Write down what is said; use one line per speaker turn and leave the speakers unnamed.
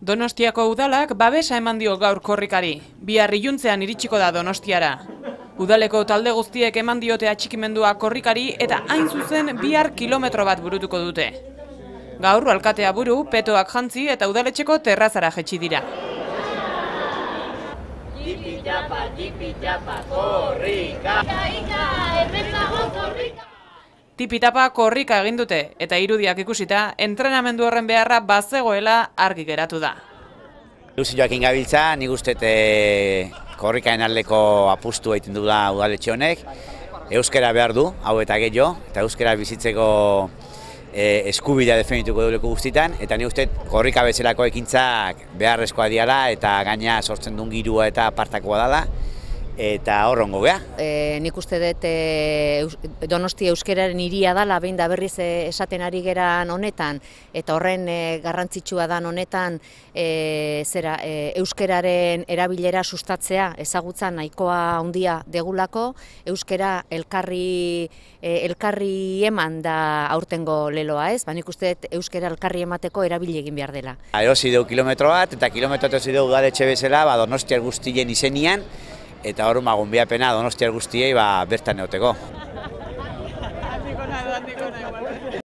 Donostiako udalak babesa eman dio gaur korrikari. Bihar iluntzean iritsiko da Donostiara. Udaleko talde guztiek eman diote atxikimendua korrikari eta hain zuzen bihar kilometro bat burutuko dute. Gaur alkatea buru, petoak jantzi eta udaletxeko terrazara jetxi dira. Tipitapa korrika egin dute eta irudiak ikusita entrenamendu horren beharra bazegoela argi geratu da.
Ilusioak ingabiltza, nik uste korrikaen aldeko apustu egiten du da udaletxe honek. Euskara behar du, hau eta gehiago, eta euskara bizitzeko eskubidea defendituko dugu guztitan, eta nik uste korrika bezalako ekintzak beharrezkoa diala eta gaina sortzen duen girua eta apartakoa dela. Eta horrongo gea.
Nik uste dut Donosti euskararen hiria dela, behin da berriz esaten ari geran honetan, eta horren garrantzitsua dan honetan euskararen erabilera sustatzea, ezagutza nahikoa handia degulako, euskara elkarri eman da aurtengo leloa, ez? Nik uste dut euskara elkarri emateko erabili egin behar dela.
Erosi dugu kilometro bat, eta kilometro erosi dugu udaletxe bezala Donostiar guztien izenian, eta hor gonbiapena Donostiar guztiei bertan neoteko.